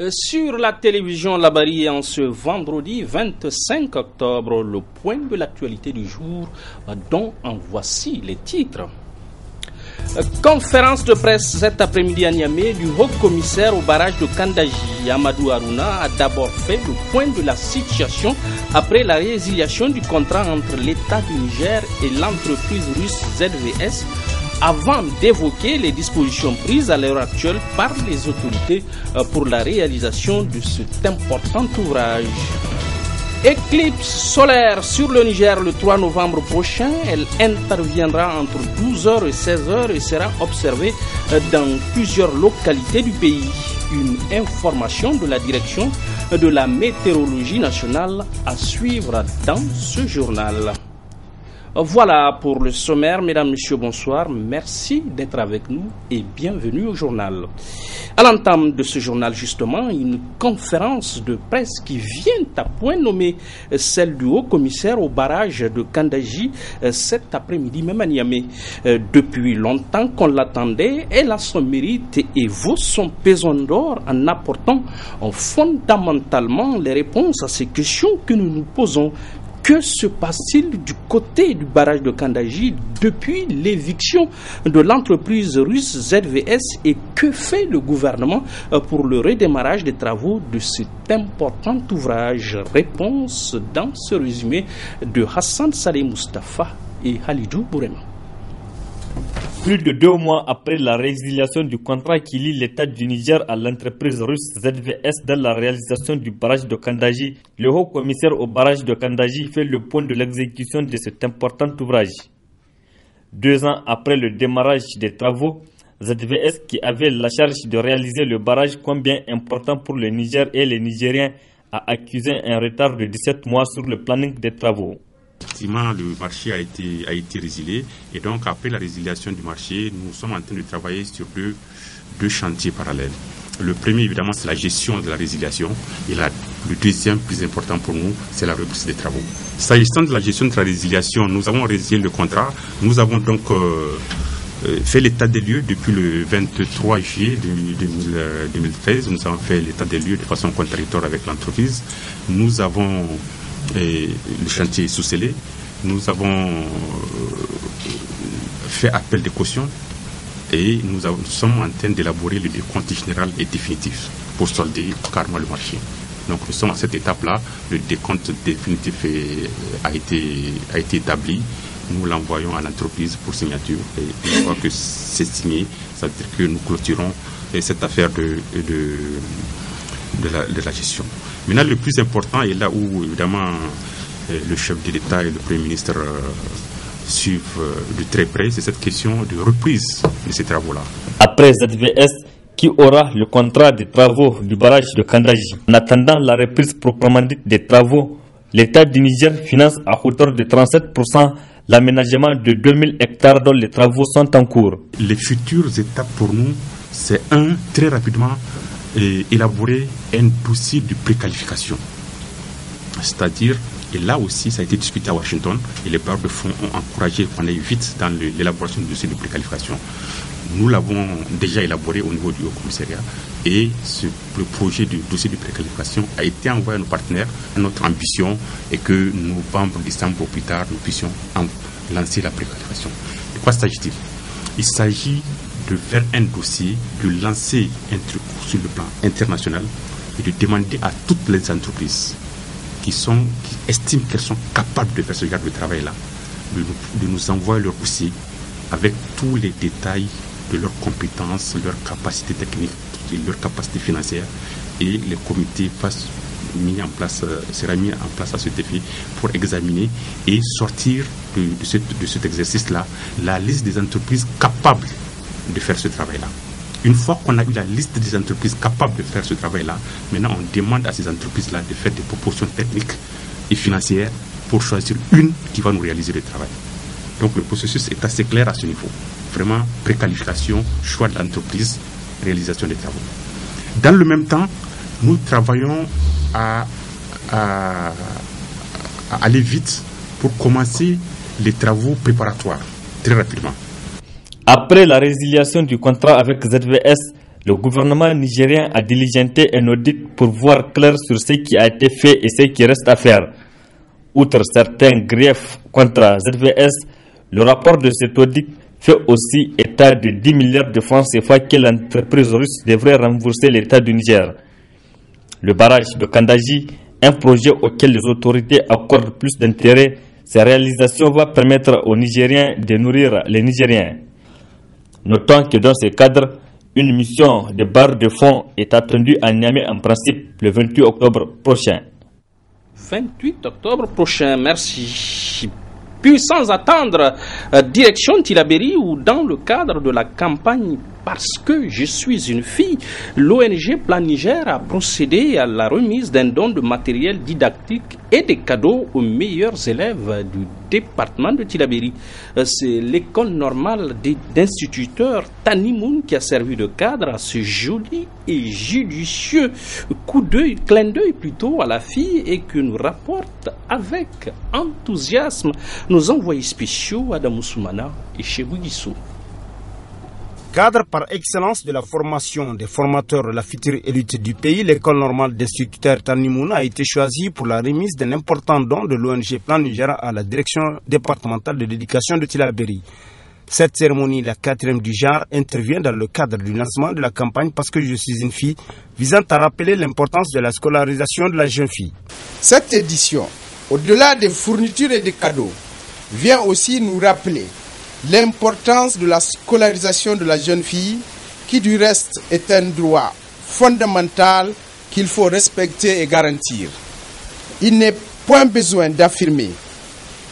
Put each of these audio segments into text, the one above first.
Sur la télévision Labari en ce vendredi 25 octobre, le point de l'actualité du jour dont en voici les titres. Conférence de presse cet après-midi à Niamey du haut-commissaire au barrage de Kandaji. Amadou Harouna a d'abord fait le point de la situation après la résiliation du contrat entre l'État du Niger et l'entreprise russe ZVS, avant d'évoquer les dispositions prises à l'heure actuelle par les autorités pour la réalisation de cet important ouvrage. Éclipse solaire sur le Niger le 3 novembre prochain. Elle interviendra entre 12h et 16h et sera observée dans plusieurs localités du pays. Une information de la direction de la météorologie nationale à suivre dans ce journal. Voilà pour le sommaire. Mesdames, Messieurs, bonsoir. Merci d'être avec nous et bienvenue au journal. À l'entame de ce journal, justement, une conférence de presse qui vient à point nommé celle du haut-commissaire au barrage de Kandaji cet après-midi, même à Niamey. Depuis longtemps qu'on l'attendait, elle a son mérite et vaut son pesant d'or en apportant fondamentalement les réponses à ces questions que nous nous posons. Que se passe-t-il du côté du barrage de Kandaji depuis l'éviction de l'entreprise russe ZVS et que fait le gouvernement pour le redémarrage des travaux de cet important ouvrage? Réponse dans ce résumé de Hassan Saleh Mustafa et Halidou Bourema. Plus de 2 mois après la résiliation du contrat qui lie l'État du Niger à l'entreprise russe ZVS dans la réalisation du barrage de Kandaji, le haut-commissaire au barrage de Kandaji fait le point de l'exécution de cet important ouvrage. 2 ans après le démarrage des travaux, ZVS, qui avait la charge de réaliser le barrage combien important pour le Niger et les Nigériens, a accusé un retard de 17 mois sur le planning des travaux. Effectivement, le marché a été résilié et donc après la résiliation du marché, nous sommes en train de travailler sur deux chantiers parallèles. Le premier, évidemment, c'est la gestion de la résiliation et le deuxième, plus important pour nous, c'est la reprise des travaux. S'agissant de la gestion de la résiliation, nous avons résilié le contrat. Nous avons donc fait l'état des lieux depuis le 23 juillet 2013. Nous avons fait l'état des lieux de façon contradictoire avec l'entreprise. Nous avons le chantier sous scellé. Nous avons fait appel de caution et nous sommes en train d'élaborer le décompte général et définitif pour solder carrément le marché. Donc nous sommes à cette étape-là. Le décompte définitif a été établi. Nous l'envoyons à l'entreprise pour signature et une fois que c'est signé, ça veut dire que nous clôturons cette affaire de la gestion. Maintenant, le plus important est là où, évidemment, le chef de l'État et le Premier ministre suivent de très près, c'est cette question de reprise de ces travaux-là. Après ZVS, qui aura le contrat des travaux du barrage de Kandaji, en attendant la reprise proprement dite des travaux, l'État du Niger finance à hauteur de 37% l'aménagement de 2000 hectares dont les travaux sont en cours. Les futures étapes pour nous, c'est très rapidement, élaborer un dossier de préqualification. C'est-à-dire, et là aussi, ça a été discuté à Washington, et les bailleurs de fonds ont encouragé qu'on aille vite dans l'élaboration du dossier de préqualification. Nous l'avons déjà élaboré au niveau du Haut-Commissariat, et le projet du dossier de préqualification a été envoyé à nos partenaires. Notre ambition est que novembre, décembre au plus tard, nous puissions lancer la préqualification. De quoi s'agit-il? Il s'agit de faire un dossier, de lancer un truc sur le plan international et de demander à toutes les entreprises qui estiment qu'elles sont capables de faire ce genre de travail-là, de nous envoyer leur dossier avec tous les détails de leurs compétences, leurs capacités techniques et leurs capacités financières, et les comités sera mis en place à ce défi pour examiner et sortir de cet exercice-là la liste des entreprises capables de faire ce travail-là. Une fois qu'on a eu la liste des entreprises capables de faire ce travail-là, maintenant on demande à ces entreprises-là de faire des propositions techniques et financières pour choisir une qui va nous réaliser le travail. Donc le processus est assez clair à ce niveau. Vraiment, préqualification, choix de l'entreprise, réalisation des travaux. Dans le même temps, nous travaillons à aller vite pour commencer les travaux préparatoires très rapidement. Après la résiliation du contrat avec ZVS, Le gouvernement nigérien a diligenté un audit pour voir clair sur ce qui a été fait et ce qui reste à faire. Outre certains griefs contre ZVS, le rapport de cet audit fait aussi état de 10 milliards de francs CFA que l'entreprise russe devrait rembourser l'État du Niger. Le barrage de Kandaji, un projet auquel les autorités accordent plus d'intérêt, sa réalisation va permettre aux Nigériens de nourrir les Nigériens. Notons que dans ce cadre, une mission de barre de fonds est attendue à Niamey en principe le 28 octobre prochain. 28 octobre prochain, merci. Puis sans attendre, direction Tillabéri où dans le cadre de la campagne Parce que je suis une fille, l'ONG Plan Niger a procédé à la remise d'un don de matériel didactique et des cadeaux aux meilleurs élèves du département de Tillabéri. C'est l'école normale d'instituteurs Tanimoun qui a servi de cadre à ce joli et judicieux clin d'œil plutôt à la fille et que nous rapportent avec enthousiasme nos envoyés spéciaux Adam Soumana et Chebou Guissou. Cadre par excellence de la formation des formateurs de la future élite du pays, l'école normale d'instituteurs Tanimoun a été choisie pour la remise d'un important don de l'ONG Plan Niger à la direction départementale de l'éducation de Tillabéri. Cette cérémonie, la 4e du genre, intervient dans le cadre du lancement de la campagne Parce que je suis une fille, visant à rappeler l'importance de la scolarisation de la jeune fille. Cette édition, au-delà des fournitures et des cadeaux, vient aussi nous rappeler l'importance de la scolarisation de la jeune fille, qui du reste est un droit fondamental qu'il faut respecter et garantir. Il n'est point besoin d'affirmer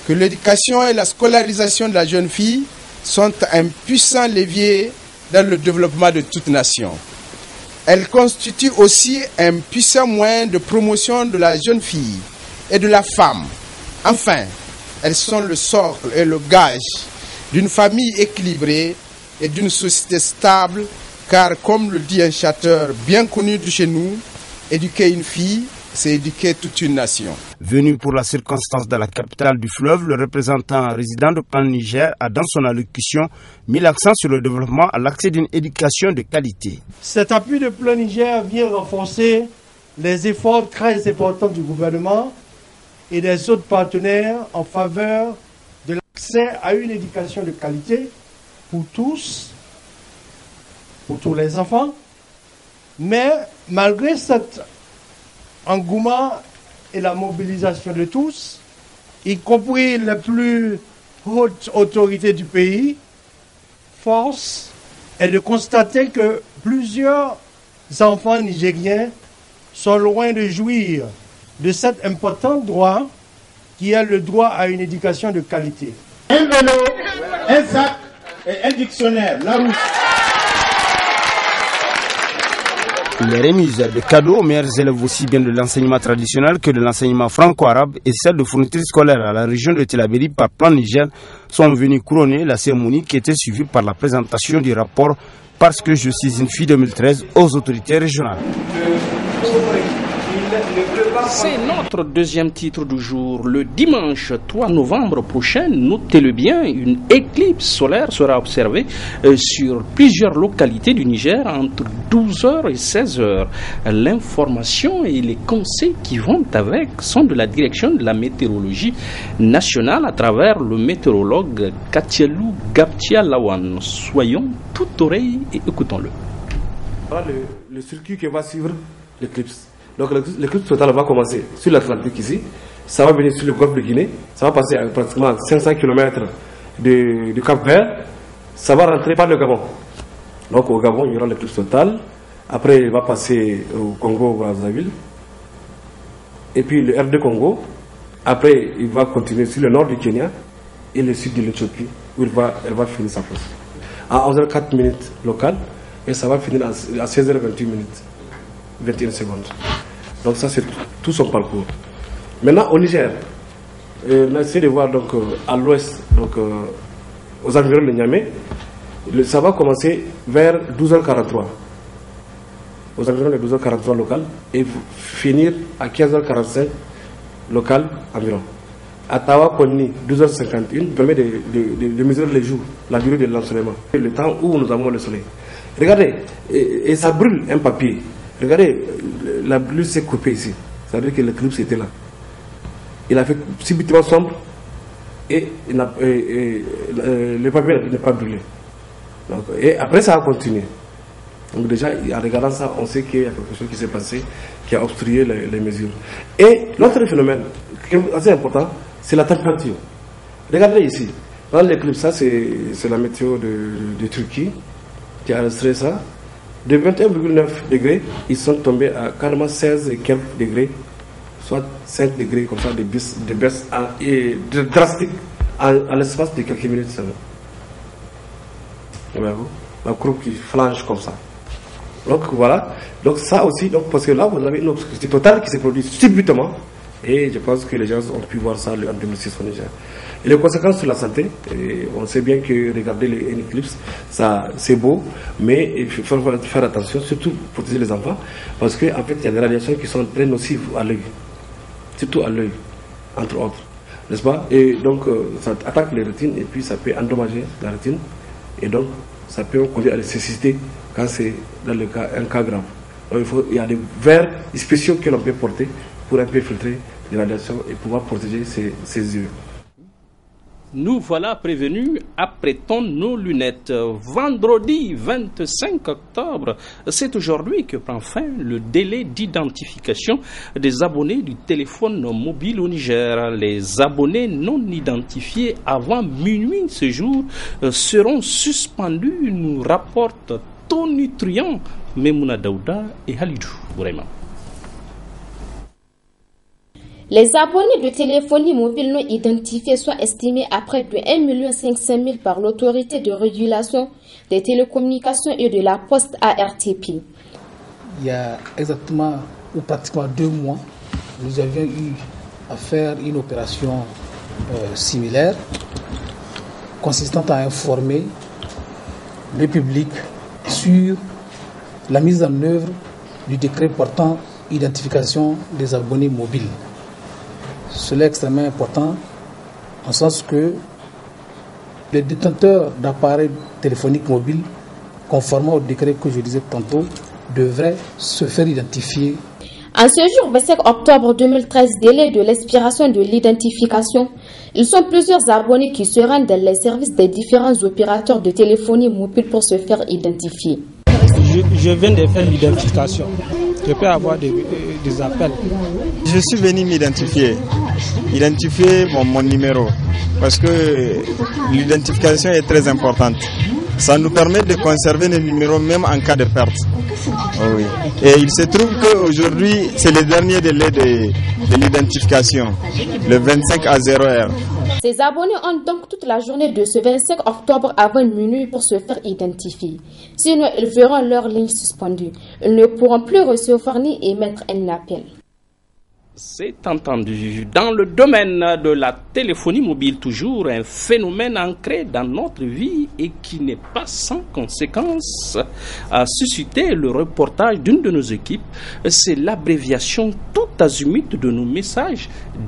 que l'éducation et la scolarisation de la jeune fille sont un puissant levier dans le développement de toute nation. Elles constituent aussi un puissant moyen de promotion de la jeune fille et de la femme. Enfin, elles sont le socle et le gage d'une famille équilibrée et d'une société stable, car comme le dit un chanteur bien connu de chez nous, éduquer une fille, c'est éduquer toute une nation. Venu pour la circonstance de la capitale du fleuve, le représentant résident de Plan Niger a dans son allocution mis l'accent sur le développement à l'accès d'une éducation de qualité. Cet appui de Plan Niger vient renforcer les efforts très importants du gouvernement et des autres partenaires en faveur de l'accès à une éducation de qualité pour tous les enfants. Mais malgré cet engouement et la mobilisation de tous, y compris les plus hautes autorités du pays, force est de constater que plusieurs enfants nigériens sont loin de jouir de cet important droit qui est le droit à une éducation de qualité. Un vélo, un sac et un dictionnaire, Larousse. Les remises de cadeaux aux meilleurs élèves aussi bien de l'enseignement traditionnel que de l'enseignement franco-arabe et celles de fournitures scolaires à la région de Tillabéri par Plan Niger sont venues couronner la cérémonie qui était suivie par la présentation du rapport Parce que je suis une fille 2013 aux autorités régionales. C'est notre deuxième titre du jour. Le dimanche 3 novembre prochain, notez-le bien, une éclipse solaire sera observée sur plusieurs localités du Niger entre 12h et 16h. L'information et les conseils qui vont avec sont de la direction de la météorologie nationale à travers le météorologue Katielou Gaptia Lawan. Soyons tout oreilles et écoutons-le. Voilà le circuit qui va suivre l'éclipse. Donc l'éclipse totale va commencer sur l'Atlantique ici, ça va venir sur le golfe de Guinée, ça va passer à pratiquement 500 km du Cap Vert, ça va rentrer par le Gabon. Donc au Gabon, il y aura l'éclipse totale, après il va passer au Congo-Brazzaville, et puis le RD Congo, après il va continuer sur le nord du Kenya et le sud de l'Éthiopie, où elle va finir sa course. À 11h04 minutes locales, et ça va finir à 16h28 minutes, 21 secondes. Donc ça c'est tout son parcours. Maintenant au Niger, on a essayé de voir donc à l'ouest, donc aux environs de Niamey, ça va commencer vers 12h43, aux environs de 12h43 local, et finir à 15h45 local environ. À Tawa-Konni, 12h51 permet de mesurer les jours, la durée de l'ensoleillement, le temps où nous avons le soleil. Regardez, et ça brûle un papier. Regardez, la brûlure s'est coupée ici. Ça veut dire que le clip était là. Il a fait subitement sombre et le papier n'est pas brûlé. Donc, et après, ça a continué. Donc déjà, en regardant ça, on sait qu'il y a quelque chose qui s'est passé, qui a obstrué les mesures. Et l'autre phénomène, qui est assez important, c'est la température. Regardez ici, dans l'éclipse, ça c'est la météo de Turquie qui a enregistré ça. De 21,9 degrés, ils sont tombés à carrément 16 et quelques degrés, soit 5 degrés comme ça de baisse drastique en l'espace de quelques minutes seulement. La courbe qui flanche comme ça. Donc voilà, donc ça aussi, donc, parce que là vous avez une obscurité totale qui s'est produite subitement, et je pense que les gens ont pu voir ça en 2006 au Niger. Et les conséquences sur la santé, on sait bien que regarder une éclipse, ça c'est beau, mais il faut faire attention, surtout pour protéger les enfants, parce qu'en fait il y a des radiations qui sont très nocives à l'œil, surtout à l'œil, entre autres, n'est-ce pas? Et donc ça attaque les rétines et puis ça peut endommager la rétine, et donc ça peut conduire à la cécité quand c'est dans le cas, un cas grave. Donc il y a des verres spéciaux que l'on peut porter pour un peu filtrer les radiations et pouvoir protéger ses yeux. Nous voilà prévenus, apprêtons nos lunettes. Vendredi 25 octobre, c'est aujourd'hui que prend fin le délai d'identification des abonnés du téléphone mobile au Niger. Les abonnés non identifiés avant minuit ce jour seront suspendus, nous rapportent Tonutruand, Memouna Daouda et Halidou Bourema. Les abonnés de téléphonie mobile non identifiés sont estimés à près de 1 500 000 par l'autorité de régulation des télécommunications et de la poste ARTP. Il y a exactement ou pratiquement 2 mois, nous avions eu à faire une opération similaire consistant à informer le public sur la mise en œuvre du décret portant identification des abonnés mobiles. Cela est extrêmement important en sens que les détenteurs d'appareils téléphoniques mobiles, conformément au décret que je disais tantôt, devraient se faire identifier. En ce jour 25 octobre 2013, délai de l'expiration de l'identification, ils sont plusieurs abonnés qui se rendent dans les services des différents opérateurs de téléphonie mobile pour se faire identifier. Je viens de faire l'identification. Je peux avoir des appels. Je suis venu m'identifier, identifier mon numéro, parce que l'identification est très importante. Ça nous permet de conserver les numéros même en cas de perte. Oh oui. Et il se trouve qu'aujourd'hui, c'est le dernier délai de l'identification, le 25 à 0h. Ces abonnés ont donc toute la journée de ce 25 octobre avant minuit pour se faire identifier. Sinon, ils verront leur ligne suspendue. Ils ne pourront plus recevoir ni émettre un appel. C'est entendu. Dans le domaine de la téléphonie mobile, toujours un phénomène ancré dans notre vie et qui n'est pas sans conséquence, a suscité le reportage d'une de nos équipes. C'est l'abréviation tout azimut de nos messages,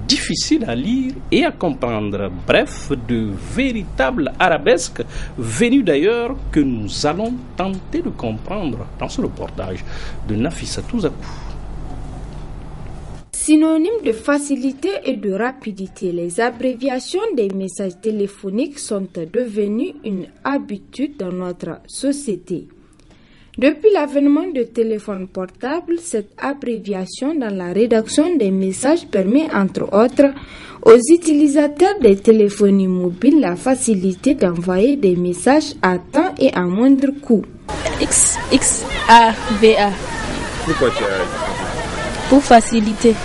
difficiles à lire et à comprendre. Bref, de véritables arabesques venus d'ailleurs que nous allons tenter de comprendre dans ce reportage de Nafissatou Zakou. Synonyme de facilité et de rapidité, les abréviations des messages téléphoniques sont devenues une habitude dans notre société. Depuis l'avènement de téléphones portables, cette abréviation dans la rédaction des messages permet entre autres aux utilisateurs des téléphonies mobiles la facilité d'envoyer des messages à temps et à moindre coût. XXAVA. Pourquoi tu as... Pour faciliter.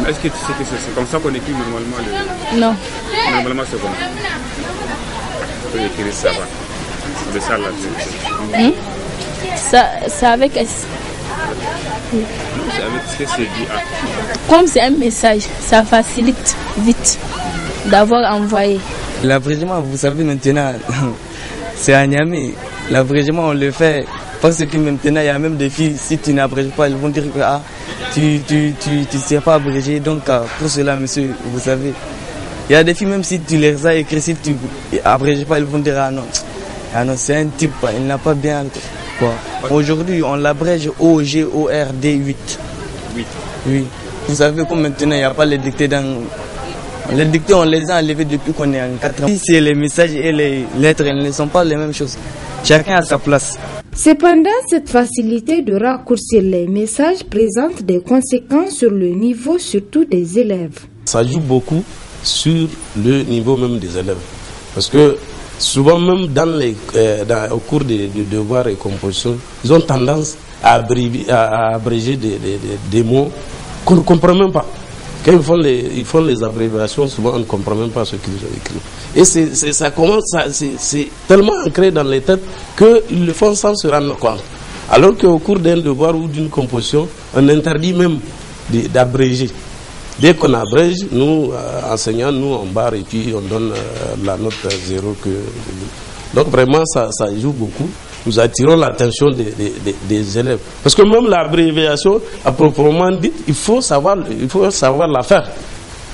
Est-ce que tu sais que c'est comme ça qu'on écrit normalement le... Non. Normalement c'est comme ça. On peut écrire ça va. De ça là. C'est avec S. C'est avec ce que c'est dit A. Comme c'est un message, ça facilite vite d'avoir envoyé. L'abrégement, vous savez maintenant, c'est à Niamey. L'abrégement, on le fait parce que maintenant, il y a même des filles, si tu n'abrèges pas, elles vont dire que tu sais pas abréger. Donc, pour cela, monsieur, vous savez, il y a des filles, même si tu les as écrits, si tu n'abrèges pas, elles vont dire, ah non, Ah non, c'est un type, il n'a pas bien quoi. Aujourd'hui, on l'abrège OGORD8. 8. Oui. Vous savez comme maintenant, il n'y a pas les dictées dans... Les dictées, on les a enlevés depuis qu'on est en 4 ans. Si les messages et les lettres, elles ne sont pas les mêmes choses. Chacun a sa place. Cependant, cette facilité de raccourcir les messages présente des conséquences sur le niveau, surtout des élèves. Ça joue beaucoup sur le niveau même des élèves. Parce que souvent même au cours des devoirs et compositions, ils ont tendance à abréger des mots qu'on ne comprend même pas. Quand ils font les abréviations, souvent on ne comprend même pas ce qu'ils ont écrit. Et c'est tellement ancré dans les têtes qu'ils le font sans se rendre compte. Alors qu'au cours d'un devoir ou d'une composition, on interdit même d'abréger. Dès qu'on abrège, nous, enseignants, nous, on barre et puis on donne la note 0. Donc vraiment, ça joue beaucoup. Nous attirons l'attention des élèves. Parce que même l'abréviation, à proprement dit, il faut savoir la faire.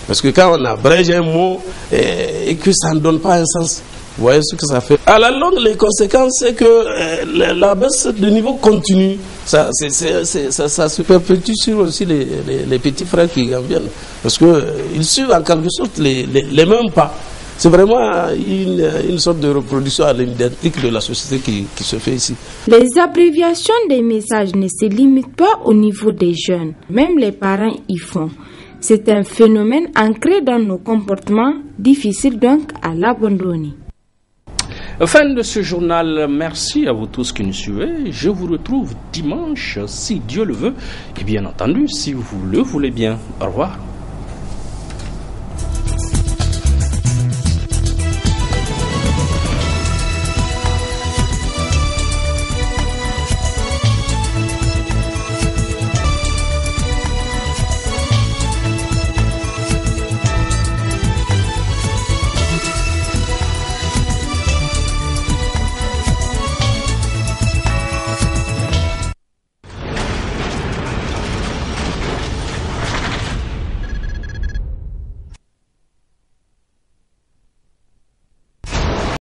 Parce que quand on abrège un mot et que ça ne donne pas un sens, vous voyez ce que ça fait. À la longue, les conséquences, c'est que la baisse de niveau continue. Ça se perpétue sur aussi les petits frères qui en viennent. Parce qu'ils suivent en quelque sorte les mêmes pas. C'est vraiment une sorte de reproduction à l'identique de la société qui se fait ici. Les abréviations des messages ne se limitent pas au niveau des jeunes. Même les parents y font. C'est un phénomène ancré dans nos comportements, difficile donc à l'abandonner. Fin de ce journal, merci à vous tous qui nous suivez. Je vous retrouve dimanche, si Dieu le veut, et bien entendu, si vous le voulez bien. Au revoir.